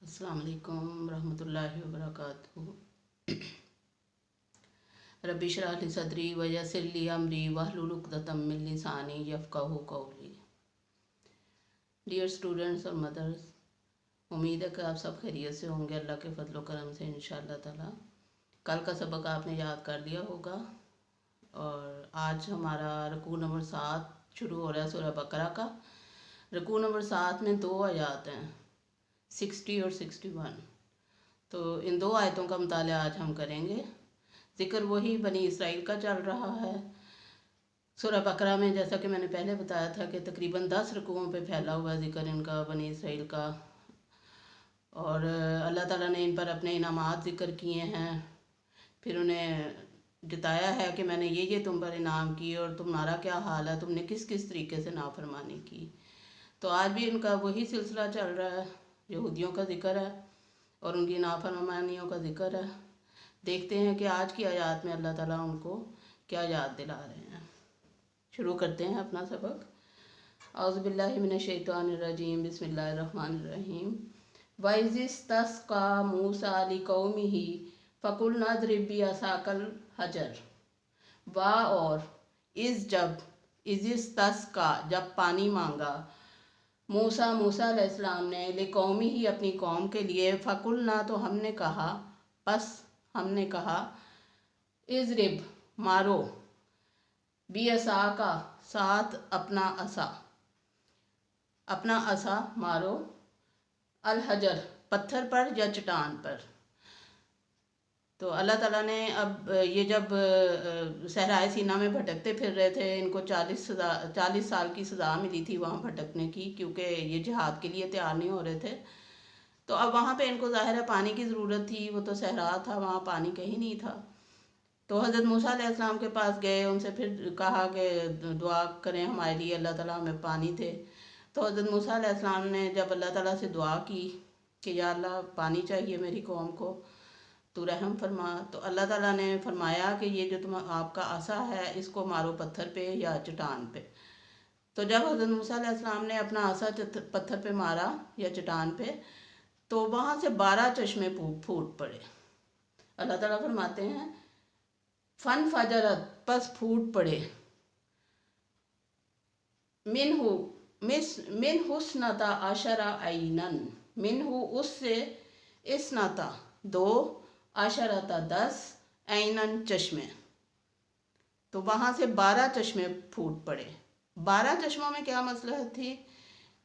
अस्सलाम वालेकुम रहमतुल्लाहि व बरकातुहू। रब्बि इश्रह ली सदरी व यस्सिर ली अमरी वहलुल उक़दतम मिन लिसानी यफ़क़हू क़ौली। डियर स्टूडेंट्स और मदर्स, उम्मीद है कि आप सब खैरियत से होंगे अल्लाह के फजल करम से इंशाअल्लाह ताला। कल का सबक आपने याद कर लिया होगा और आज हमारा रुकू नंबर 7 शुरू हो रहा है सूरह बकरा का। रुकू नंबर 7 में 2 आयत हैं, 60 और 61। तो इन 2 आयतों का मुताला आज हम करेंगे। ज़िक्र वही बनी इसराइल का चल रहा है। सूरह बकरा में जैसा कि मैंने पहले बताया था कि तकरीबन 10 रुकुओं पे फैला हुआ ज़िक्र इनका, बनी इसराइल का, और अल्लाह ताला ने इन पर अपने इनामात ज़िक्र किए हैं। फिर उन्हें जताया है कि मैंने ये तुम पर इनाम किए और तुम्हारा क्या हाल है, तुमने किस किस तरीके से नाफरमानी की। तो आज भी इनका वही सिलसिला चल रहा है, यहूदियों का ज़िक्र है और उनकी नाफरमानियों का ज़िक्र है। देखते हैं कि आज की आयत में अल्लाह ताला उनको क्या याद दिला रहे हैं। शुरू करते हैं अपना सबक। औज़ु बिल्लाहि मिनश शैतानिर रजीम, बिस्मिल्लाहिर्रहमानिर रहीम। वइज़िस्तस्क़ा मूसा लिक़ौमिही फ़क़ुलना इज़रिब बिअसाकल हजर। वा और इज़िस्तस्क़ा जब पानी मांगा, मूसा अलैहिस्सलाम ने, लिक़ौमिही अपनी कौम के लिए, फ़क़ुलना तो हमने कहा, बस हमने कहा, इज़रिब मारो, बिअसाका साथ अपना असा मारो, अल हजर पत्थर पर या चट्टान पर। तो अल्लाह ताला ने अब ये जब सहराए सीना में भटकते फिर रहे थे, इनको 40 साल की सज़ा मिली थी वहाँ भटकने की, क्योंकि ये जिहाद के लिए तैयार नहीं हो रहे थे। तो अब वहाँ पे इनको ज़ाहिर है पानी की ज़रूरत थी, वो तो सहरा था, वहाँ पानी कहीं नहीं था। तो हज़रत मूसा अलैहिस्सलाम के पास गए, उनसे फिर कहा कि दुआ करें हमारे लिए, अल्लाह ताला हमें पानी थे। तो हज़रत मूसा अलैहिस्सलाम ने जब अल्लाह ताला से दुआ की कि या अल्लाह पानी चाहिए मेरी कौम को, तो रहम फरमा। तो अल्लाह ताला ने फरमाया कि ये जो आपका आसा है इसको मारो पत्थर पे या चट्टान पे। तो जब हज़रत मूसा अलैहिस्सलाम ने अपना आसा पत्थर पे मारा या चट्टान पे, तो वहाँ से 12 चश्मे फूट पड़े। अल्लाह ताला फरमाते हैं फन फजरत पस फूट पड़े, मिन हुस्नता आशरा आइनन, मिनहु उससे, इसनता 2, आशरता 10, आइनन चश्मे। तो वहाँ से 12 चश्मे फूट पड़े। 12 चश्मों में क्या मसला थी?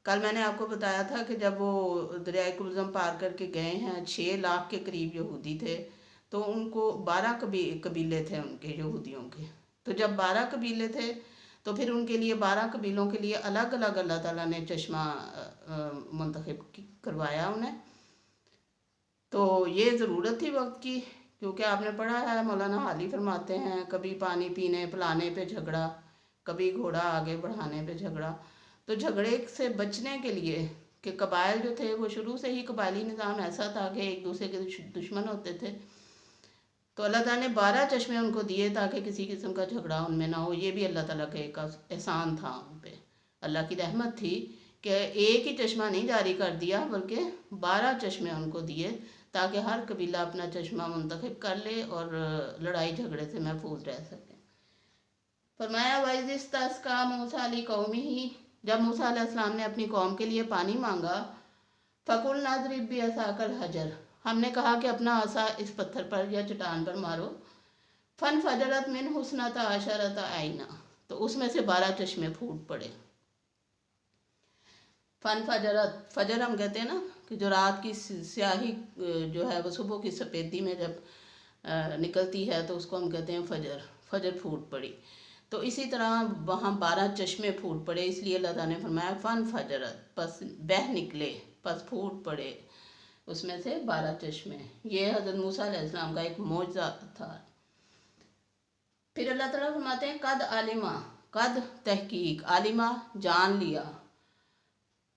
कल मैंने आपको बताया था कि जब वो दरिया कुलज़म पार करके गए हैं, 6 लाख के करीब यहूदी थे, तो उनको 12 कबीले थे उनके यहूदियों के। तो जब 12 कबीले थे तो फिर उनके लिए 12 कबीलों के लिए अलग अलग अल्लाह ताला ने चश्मा मुंतखब करवाया उन्हें। तो ये ज़रूरत थी वक्त की, क्योंकि आपने पढ़ा है, मौलाना हाली फरमाते हैं, कभी पानी पीने पिलाने पे झगड़ा, कभी घोड़ा आगे बढ़ाने पे झगड़ा। तो झगड़े से बचने के लिए, कि कबाइल जो थे वो शुरू से ही कबायली निज़ाम ऐसा था कि एक दूसरे के दुश्मन होते थे, तो अल्लाह ताला ने 12 चश्मे उनको दिए ताकि किसी किस्म का झगड़ा उनमें ना हो। ये भी अल्लाह ताला का एक एहसान था उन पे, अल्लाह की रहमत थी कि एक ही चश्मा नहीं जारी कर दिया बल्कि 12 चश्मे उनको दिए, ताकि हर कबीला अपना चश्मा मुंतखब कर ले और लड़ाई झगड़े से महफूज रह सके। फरमाया वइज़िस्तस्क़ा मूसा लिक़ौमिही, जब मूसा अलैहिस्सलाम ने अपनी कौम के लिए पानी मांगा, फ़क़ुलना इज़रिब बिअसाकल हजर, हमने कहा कि अपना आसा इस पत्थर पर या चट्टान पर मारो। फन फजरत मिन हुस्नता आशरता आइना, तो उसमें से 12 चश्मे फूट पड़े। फन फजरत, फजर हम कहते हैं ना कि जो रात की स्याही जो है वो सुबह की सफ़ेदी में जब निकलती है तो उसको हम कहते हैं फजर। फजर फूट पड़ी, तो इसी तरह वहाँ 12 चश्मे फूट पड़े। इसलिए अल्लाह ताला ने फरमाया फ़न फजरत, पस बह निकले, पस फूट पड़े उसमें से 12 चश्मे। ये हज़रत मूसा अलैहिस्सलाम का एक मौजज़ा था। फिर अल्लाह ताला फरमाते हैं कद आलिमा, कद तहकीक, आलिमा जान लिया,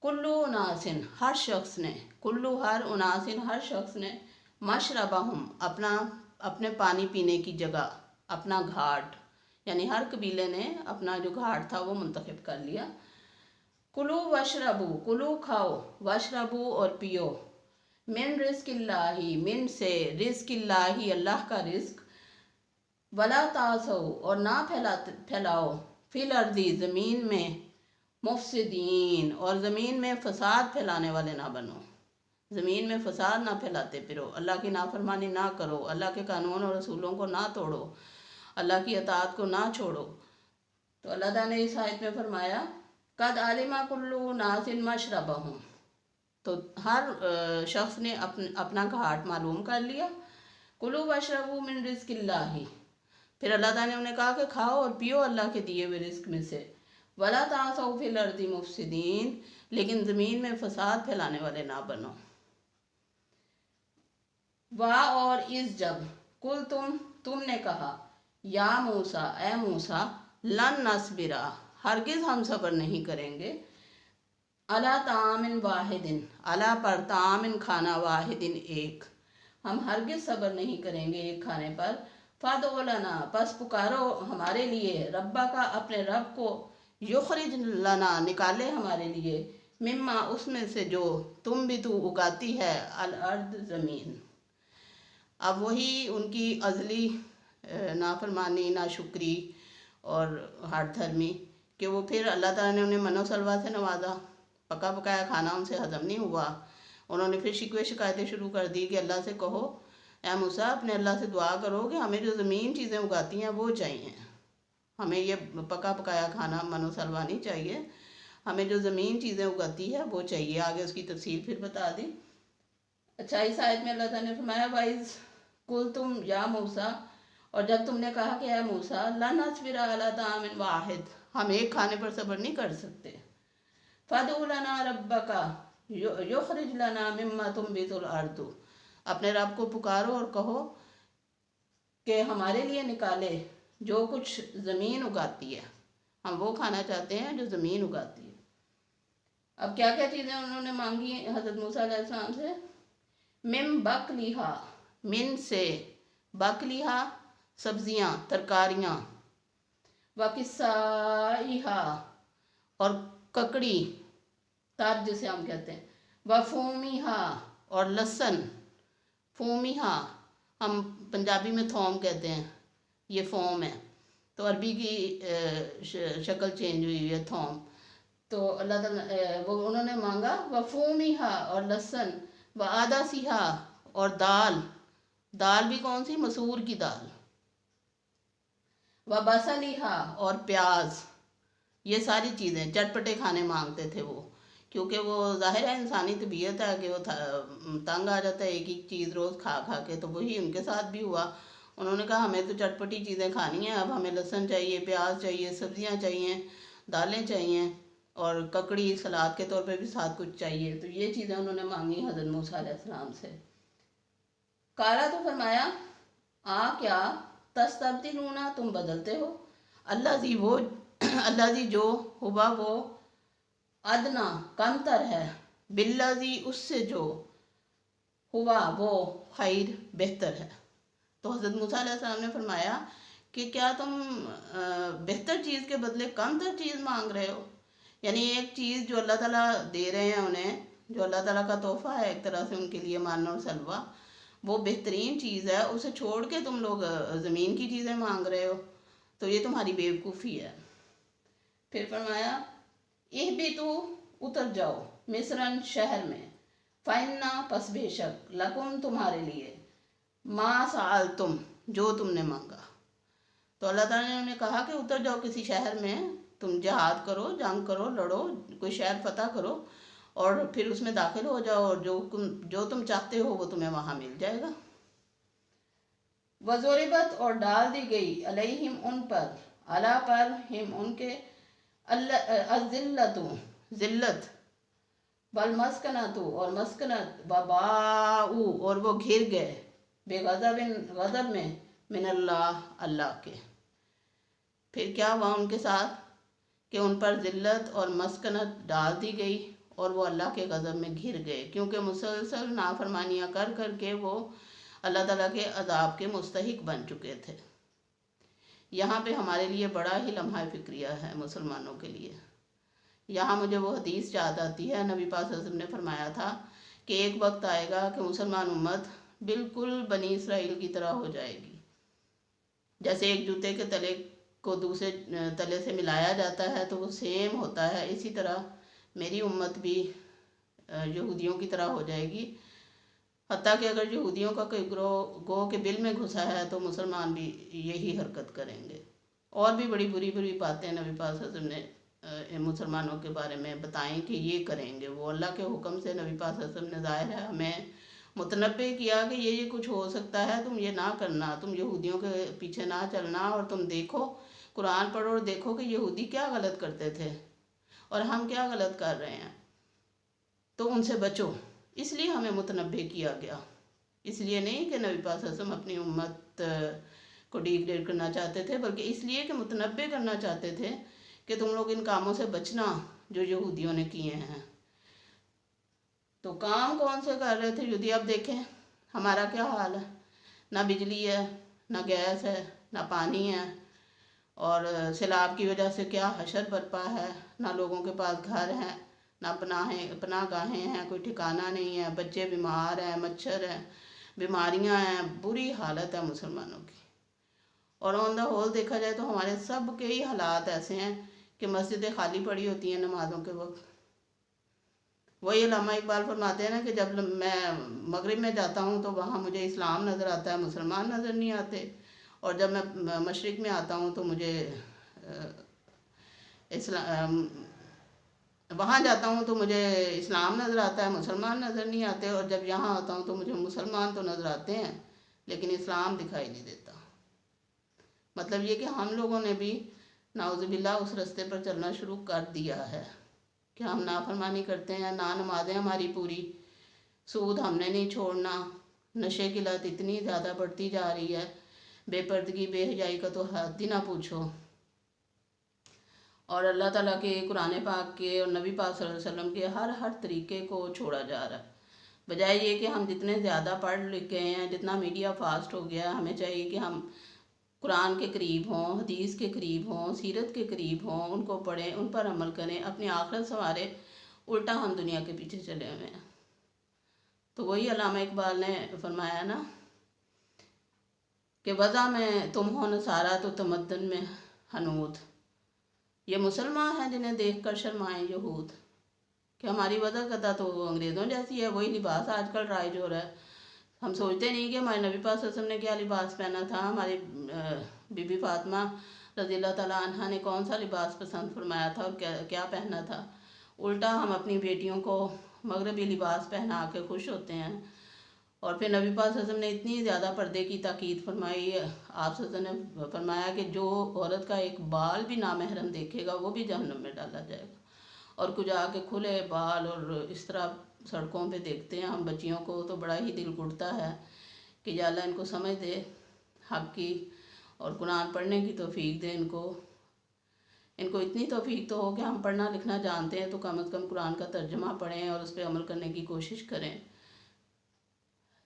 कुल्लू उनासिन हर शख्स ने, कुल्लू हर, उनासिन हर शख्स ने, मशरबहुम अपने पानी पीने की जगह, अपना घाट, यानी हर कबीले ने अपना जो घाट था वो मुंतखब कर लिया। कुलू वशरबू, कुलू खाओ, वशरबू और पियो, मिन रिस्क इल्लाही, मिन से, रिस्क इल्लाही अल्लाह का रिस्क, वला तासो और ना फैलाओ, फिल अर्दी ज़मीन में, मुफसिदीन और ज़मीन में फ़साद फैलाने वाले ना बनो, ज़मीन में फ़साद ना फैलाते फिरो, अल्लाह की नाफरमानी ना करो, अल्लाह के कानून और रसूलों को ना तोड़ो, अल्लाह की अताअत को ना छोड़ो। तो अल्लाह ताला ने इस आयत में फरमाया कद आलिमा कुल्लू नासिन मशरबहुम, तो हर शख्स ने अपना घाट मालूम कर लिया। कुलू वशरबू मिन रिज़्क़िल्लाहि, फिर अल्लाह ताला ने उन्हें कहा कि खाओ और पियो अल्लाह के दिए हुए रिस्क में से। वला तासौ फिल अर्दी मुफसिदीन, लेकिन ज़मीन में फ़साद फैलाने वाले ना बनो। वाह और इस जब कुल तुमने कहा या मूसा, ए मूसा, लन नस्बिरा, हरगिज़ हम सब्र नहीं करेंगे, अला तामिन वाहिदिन, अला पर तामिन खाना, वाहिदिन एक, हम हरगिज़ सब्र नहीं करेंगे एक खाने पर, फ़ादो लना, बस पुकारो हमारे लिए, रब्बा का, अपने रब को, युखरिज लना, निकाले हमारे लिए, मिम्मा, उसमें से जो तुम भी तू उगाती है, अल अर्द, ज़मीन। अब वही उनकी अज़ली नाफरमानी, नाशुक्री और हठ धर्मी कि वो फिर अल्लाह ताला ने उन्हें मनो सलवा से नवाजा, पका पकाया खाना उनसे हज़म नहीं हुआ। उन्होंने फिर शिकवे शिकायतें शुरू कर दी कि अल्लाह से कहो, ऐ मूसा, अपने अल्लाह से दुआ करो कि हमें जो ज़मीन चीज़ें उगाती हैं वो चाहिए, हमें ये पका पकाया खाना मनो सलवा नहीं चाहिए, हमें जो ज़मीन चीज़ें उगाती है वो चाहिए। आगे उसकी तफसील फिर बता दी। अच्छा, इस आयत में अल्लाह ताला ने फरमाया वाइज कुल तुम या मूसा, और जब तुमने कहा कि या मूसा, ला नस्बिरा अला तामिन वाहिद, हम एक खाने पर सब्र नहीं कर सकते, फदउ लना रब्बका युखरिज लना मिम्मा तुम्बितुल अर्दु, अपने रब को पुकारो और कहो कि हमारे लिए निकाले जो कुछ ज़मीन उगाती है, हम वो खाना चाहते हैं जो ज़मीन उगाती है। अब क्या क्या चीज़ें उन्होंने मांगी हज़रत मूसा अलैहिस्सलाम से, मिम बकलिहा, मिन से, बकलिहा सब्जियाँ तरकारियाँ, व किस्साइहा और ककड़ी, तार जिसे हम कहते हैं, व फूमिहा और लहसुन, फूमिहा हम पंजाबी में थोम कहते हैं, ये फोम है, तो अरबी की शक्ल चेंज हुई है थोम। तो अल्लाह ताला वो उन्होंने मांगा व फूमिहा और लहसुन, व आदा सिहा और दाल, दाल भी कौन सी, मसूर की दाल, व बसलिहा और प्याज, ये सारी चीज़ें चटपटे खाने मांगते थे वो, क्योंकि वो ज़ाहिर है इंसानी तबीयत है कि वो तंग आ जाता है एक ही चीज़ रोज़ खा खा के, तो वही उनके साथ भी हुआ। उन्होंने कहा हमें तो चटपटी चीज़ें खानी है, अब हमें लहसुन चाहिए, प्याज चाहिए, सब्जियां चाहिए, दालें चाहिए और ककड़ी सलाद के तौर पे भी साथ कुछ चाहिए। तो ये चीज़ें उन्होंने मांगी हज़रत मूसा अलैहिस्सलाम से। काला, तो फरमाया, आ क्या, तस्तब्दिलूना, तुम बदलते हो, अल्लाह जी वो, अल्लाह जी जो, हुआ वो, अदना कमतर है, बिल्लाजी उससे जो, हुआ वो, खैर बेहतर है। तो हज़रत मूसा अलैहिस्सलाम ने फरमाया कि क्या तुम बेहतर चीज़ के बदले कमतर चीज़ मांग रहे हो, यानी एक चीज़ जो अल्लाह ताला दे रहे हैं उन्हें, जो अल्लाह ताला का तोहफ़ा है एक तरह से उनके लिए मान और सलवा, वो बेहतरीन चीज़ है, उसे छोड़ के तुम लोग ज़मीन की चीज़ें मांग रहे हो, तो ये तुम्हारी बेवकूफ़ी है। फिर फरमाया इह भी तू, उतर जाओ, मिस्रन शहर में, फ़इन्ना पस बेशक, लकुम तुम्हारे लिए, मा साल तुम, जो तुमने मांगा। तो अल्लाह ताला ने उन्हें कहा कि उतर जाओ किसी शहर में, तुम जहाद करो, जंग करो, लड़ो, कोई शहर फतह करो और फिर उसमें दाखिल हो जाओ और जो तुम चाहते हो वो तुम्हें वहाँ मिल जाएगा। वज़ोरिबत और डाल दी गई, अलैहिम उन पर, अला पर, हिम उनके, अज़िल्लतु ज़िल्लत, बल मस्कनतु और मस्कनत, बबाऊ और वो घिर गए, बेगज़बिन गज़ब में, मिनल्लाह अल्लाह के। फिर क्या हुआ उनके साथ कि उन पर ज़िल्लत और मस्कनत डाल दी गई और वो अल्लाह के गज़ब में घिर गए, क्योंकि मुसलसल नाफरमानियाँ कर कर के वो अल्लाह ताला के अज़ाब के मुस्तहिक बन चुके थे। यहाँ पे हमारे लिए बड़ा ही लम्हा फ़िक्रिया है मुसलमानों के लिए। यहाँ मुझे वो हदीस याद आती है, नबी पाक सल्लल्लाहु अलैहि वसल्लम ने फरमाया था کہ ایک وقت آئے گا کہ مسلمان امت بالکل بنی اسرائیل کی طرح ہو جائے گی. جیسے ایک جوتے کے تلے کو دوسرے تلے سے ملایا جاتا ہے تو وہ سیم ہوتا ہے، اسی طرح میری امت بھی یہودیوں کی طرح ہو جائے گی. حتیٰ کہ اگر یہودیوں کا کوئی گروہ کے بل میں گھسا ہے تو مسلمان بھی یہی حرکت کریں گے. اور بھی بڑی بری بری باتیں نبی پاک صلی اللہ علیہ وسلم نے مسلمانوں کے بارے میں بتائیں کہ یہ کریں گے. وہ اللہ کے حکم سے نبی پاک صلی اللہ علیہ وسلم نے ظاہر ہے ہمیں متنبع کیا کہ یہ کچھ ہو سکتا ہے، تم یہ نہ کرنا، تم یہودیوں کے پیچھے نہ چلنا، اور تم دیکھو قرآن پڑھو اور دیکھو کہ یہودی کیا غلط کرتے تھے اور ہم کیا غلط کر رہے ہیں، تو ان سے بچو. اس لیے ہمیں متنبع کیا گیا، اس لیے نہیں کہ نبی پاک صلی اللہ علیہ وسلم اپنی امت کو ڈیگریڈ کرنا چاہتے تھے، بلکہ اس لیے کہ متنبع کرنا چاہتے تھے کہ تم لوگ ان کاموں سے بچنا جو یہودیوں نے کیے ہیں. تو کام کون سے کر رہے تھے یہودی؟ اب دیکھیں ہمارا کیا حال ہے، نہ بجلی ہے، نہ گیس ہے، نہ پانی ہے، اور سیلاب کی وجہ سے کیا حشر برپا ہے، نہ لوگوں کے پاس گھر ہیں، نہ پناہ گاہیں ہیں، کوئی ٹھکانہ نہیں ہے، بچے بیمار ہیں، مچھر ہیں، بیماریاں ہیں، بری حالت ہے مسلمانوں کی. اور آن دا ہول دیکھا جائے تو ہمارے سب کے ہی حالات ایسے ہیں کہ مسجدیں خالی پڑی ہوتی ہیں نمازوں کے وقت. وہی علامہ اقبال فرماتے ہیں نا کہ جب میں مغرب میں جاتا ہوں تو وہاں مجھے اسلام نظر آتا ہے، مسلمان نظر نہیں آتے، اور جب میں مشرق میں آتا ہوں تو مجھے وہاں جاتا ہوں تو مجھے اسلام نظر آتا ہے، مسلمان نظر نہیں آتے، اور جب یہاں آتا ہوں تو مجھے مسلمان تو نظر آتے ہیں لیکن اسلام دکھائی نہیں دیتا. مطلب یہ کہ ہم لوگوں نے بھی نعوذ باللہ اس رستے پر چلنا شروع کر دیا ہے کہ ہم نافرمانی کرتے ہیں، نہ نمازیں ہماری پوری، سود ہم نے نہیں چھوڑنا، نشے کی لت اتنی زیادہ بڑھتی جا رہی ہے، بے پردگی بے حیائی کا تو حد ہی نہ پوچھو. اور اللہ تعالیٰ کے قرآن پاک کے اور نبی پاک صلی اللہ علیہ وسلم کے ہر طریقے کو چھوڑا جا رہا ہے. بجائے یہ کہ ہم جتنے زیادہ پڑھ لکھ گئے ہیں، جتنا میڈیا فاسٹ ہو گیا، ہمیں چاہیے کہ ہم قرآن کے قریب ہوں، حدیث کے قریب ہوں، سیرت کے قریب ہوں، ان کو پڑھیں، ان پر عمل کریں، اپنی آخرت سنواریں. الٹا ہم دنیا کے پیچھے چلے ہوئے ہیں. تو وہی علامہ اقبال نے فرمایا نا کہ وضع میں تم ہو نصارہ تو تمدن میں حنوط. یہ مسلمان ہیں جنہیں دیکھ کر شرمائیں یہود، کہ ہماری وضع قطع تو انگریزوں جیسی ہے. وہی لباس آج کل رائج ہو رہا ہے. ہم سوچتے نہیں کہ ہمارے نبی پاک صلی اللہ علیہ وسلم نے کیا لباس پہنا تھا، ہماری بی بی فاطمہ رضی اللہ تعالیٰ عنہ نے کون سا لباس پسند فرمایا تھا اور کیا پہنا تھا. الٹا ہم اپنی بیٹیوں کو مغربی لباس پہنا کے خوش ہوتے ہیں. اور پھر نبی پاک صلی اللہ علیہ وسلم نے اتنی زیادہ پردے کی تاکید فرمائی ہے. آپ صلی اللہ علیہ وسلم نے فرمایا کہ جو عورت کا ایک بال بھی نامحرم دیکھے گا وہ بھی جہنم میں ڈالا جائے گا. اور کچھ آ کے کھلے بال اور اس طرح سڑکوں پہ دیکھتے ہیں ہم بچیوں کو تو بڑا ہی دل گھٹتا ہے کہ یا اللہ ان کو سمجھ دے حق کی اور قرآن پڑھنے کی توفیق دے. ان کو اتنی توفیق تو ہو کہ ہم پڑھنا لکھنا جانتے ہیں تو کم از کم قرآن کا ترجمہ پڑھیں اور اس پہ عمل کرنے کی کوشش کریں.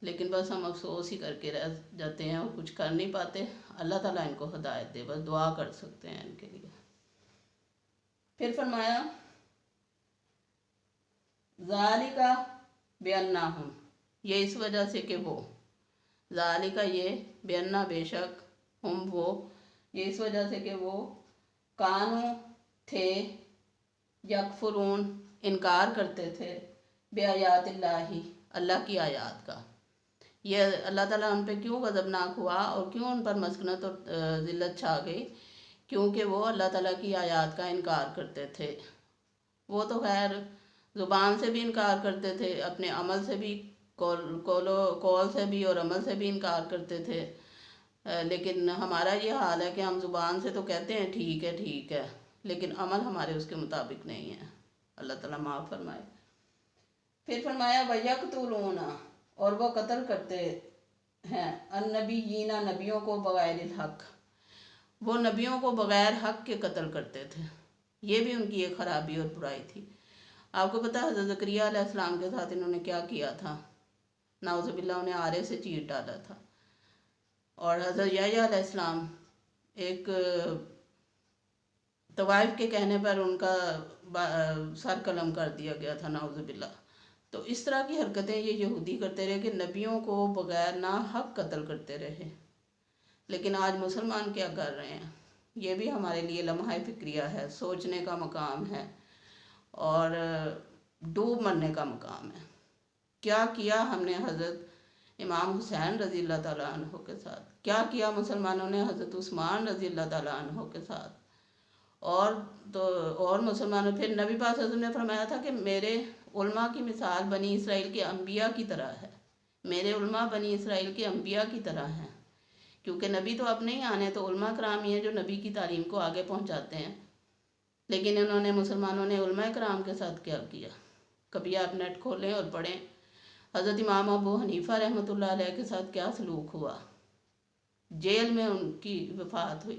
لیکن بس ہم افسوس ہی کر کے رہ جاتے ہیں اور کچھ کر نہیں پاتے. اللہ تعالیٰ ان کو ہدایت دے، بس دعا کر سکتے ہیں ان کے لیے. پھر فرمایا ذالک بأنہم، یہ اس وجہ سے کہ وہ، ذالک یہ، بأنہ بے شک، ہم وہ، یہ اس وجہ سے کہ وہ، کانو تھے، یکفرون انکار کرتے تھے، بآیات اللہ اللہ کی آیات کا. یہ اللہ تعالیٰ ان پہ کیوں غضبناک ہوا اور کیوں ان پر مسکنت اور ذلت چھا گئی؟ کیونکہ وہ اللہ تعالیٰ کی آیات کا انکار کرتے تھے. وہ تو خیر زبان سے بھی انکار کرتے تھے، اپنے عمل سے بھی، قول سے بھی اور عمل سے بھی انکار کرتے تھے. لیکن ہمارا یہ حال ہے کہ ہم زبان سے تو کہتے ہیں ٹھیک ہے ٹھیک ہے، لیکن عمل ہمارے اس کے مطابق نہیں ہے. اللہ تعالیٰ معاف فرمائے. پھر فرمایا وَيَقْتُلُونَ، اور وہ قتل کرتے ہیں، النبیین نبیوں کو، بغیر الحق، وہ نبیوں کو بغیر حق کے قتل کرتے تھے. یہ بھی ان کی ایک خرابی اور برائی تھی. آپ کو پتہ ہے حضرت زکریا علیہ السلام کے ساتھ انہوں نے کیا کیا تھا؟ نعوذ باللہ انہیں آرے سے چیر ڈالا تھا. اور حضرت یحییٰ علیہ السلام ایک طوائف کے کہنے پر ان کا سر قلم کر دیا گیا تھا، نعوذ باللہ. تو اس طرح کی حرکتیں یہ یہودی کرتے رہے کہ نبیوں کو بغیر ناحق قتل کرتے رہے. لیکن آج مسلمان کیا کر رہے ہیں؟ یہ بھی ہمارے لیے لمحہ فکریہ ہے، سوچنے کا مقام ہے اور ڈوب مرنے کا مقام ہے. کیا کیا ہم نے حضرت امام حسین رضی اللہ تعالیٰ عنہ کے ساتھ، کیا کیا مسلمانوں نے حضرت عثمان رضی اللہ تعالیٰ عنہ کے ساتھ. اور مسلمانوں، پھر نبی پاک صلی اللہ علیہ وسلم نے فرمایا تھا کہ میرے علماء کی مثال بنی اسرائیل کے انبیاء کی طرح ہے. میرے علماء بنی اسرائیل کے انبیاء کی طرح ہیں، کیونکہ نبی تو اپنے ہی آنے، تو علماء کرام ہی ہیں جو نبی کی تعلیم کو آگے پہنچاتے ہیں. لیکن انہوں نے، مسلمانوں نے علماء کرام کے ساتھ کیا کیا؟ کبھی آپ نیٹ کھولیں اور پڑھیں حضرت امام ابو حنیفہ رحمۃ اللہ علیہ کے ساتھ کیا سلوک ہوا. جیل میں ان کی وفات ہوئی.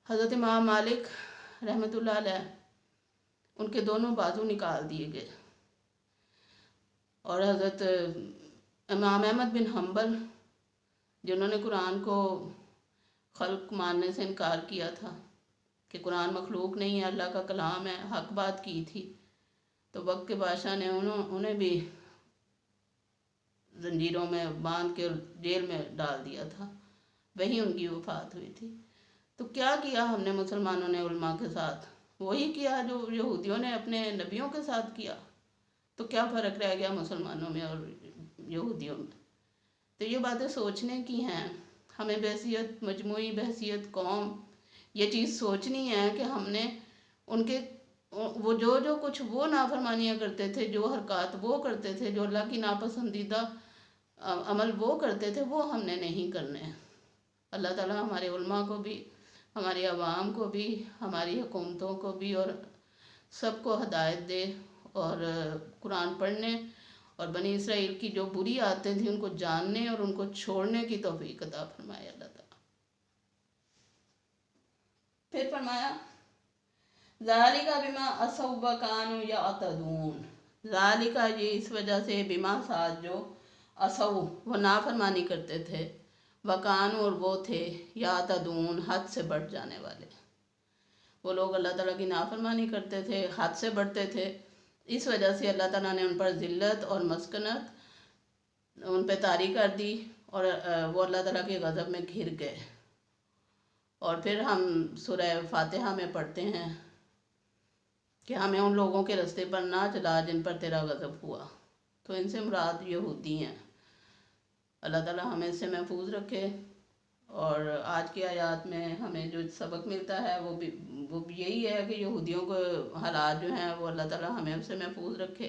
حضرت امام مالک رحمۃ اللہ علیہ، ان کے دونوں بازو نکال دیے گئے. اور حضرت امام احمد بن حنبل، جنہوں نے قرآن کو خلق ماننے سے انکار کیا تھا کہ قرآن مخلوق نہیں ہے، اللہ کا کلام ہے، حق بات کی تھی، تو وقت کے بادشاہ نے انہیں بھی زنجیروں میں باندھ کے جیل میں ڈال دیا تھا. وہیں ان کی وفات ہوئی تھی. تو کیا کیا ہم نے مسلمانوں نے علماء کے ساتھ؟ وہی کیا جو یہودیوں نے اپنے نبیوں کے ساتھ کیا. تو کیا فرق رہ گیا مسلمانوں میں اور یہودیوں میں؟ تو یہ باتیں سوچنے کی ہیں. ہمیں بحیثیت مجموعی، بحیثیت قوم، یہ چیز سوچنی ہے کہ ہم نے ان کے وہ جو کچھ وہ نافرمانیاں کرتے تھے، جو حرکات وہ کرتے تھے، جو اللہ کی ناپسندیدہ عمل وہ کرتے تھے، وہ ہم نے نہیں کرنے. اللہ تعالیٰ ہمارے علماء کو بھی، ہماری عوام کو بھی، ہماری حکومتوں کو بھی اور سب کو ہدایت دے، اور قرآن پڑھنے اور بنی اسرائیل کی جو بری عادتیں تھیں ان کو جاننے اور ان کو چھوڑنے کی توفیق عطا فرمائے اللہ تعالیٰ. پھر فرمایا ذالک بما عصوا وکانوا یعتدون. ذالک، یہ اس وجہ سے، بما ساتھ جو، عصوا وہ نافرمانی کرتے تھے، وکانوا اور وہ تھے، یعتدون حد سے بڑھ جانے والے. وہ لوگ اللہ تعالیٰ کی نافرمانی کرتے تھے، حد سے بڑھتے تھے. اس وجہ سے اللہ تعالیٰ نے ان پر ذلت اور مسکنت ان پہ طاری کر دی اور وہ اللہ تعالیٰ کے غضب میں گھر گئے. اور پھر ہم سورہ فاتحہ میں پڑھتے ہیں کہ ہمیں ان لوگوں کے رستے پر نہ چلا جن پر تیرا غضب ہوا. تو ان سے مراد یہودی ہیں. اللہ تعالیٰ ہمیں اس سے محفوظ رکھے. اور آج کی آیات میں ہمیں جو سبق ملتا ہے وہ بھی یہی ہے کہ یہودیوں کو حالات جو ہیں وہ اللہ تعالیٰ ہمیں اس سے محفوظ رکھے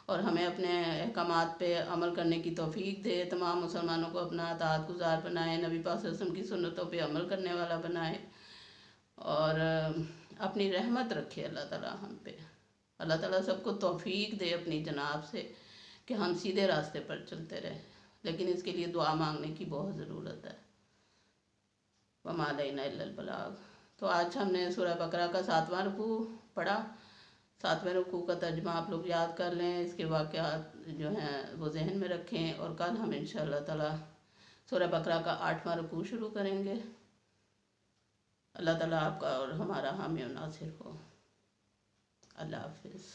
اور ہمیں اپنے احکامات پہ عمل کرنے کی توفیق دے. تمام مسلمانوں کو اپنا اطاعت گزار بنائے، نبی پاک صلی اللہ علیہ وسلم کی سنتوں پہ عمل کرنے والا بنائے اور اپنی رحمت رکھے اللہ تعالیٰ ہم پہ. اللہ تعالیٰ سب کو توفیق دے اپنی جناب سے کہ ہم سیدھے راستے پر چلتے رہیں. لیکن اس کے لیے دعا مانگنے کی بہت ضرورت ہے. وما علینا الا البلاغ. تو آج ہم نے سورہ بقرہ کا 7واں رکوع پڑھا. 7ویں رکوع کا ترجمہ آپ لوگ یاد کر لیں، اس کے واقعات جو ہیں وہ ذہن میں رکھیں، اور کل ہم انشاءاللہ تعالی سورہ بقرہ کا 8واں رکوع شروع کریں گے. اللہ تعالیٰ آپ کا اور ہمارا حامی و ناصر ہو. اللہ حافظ.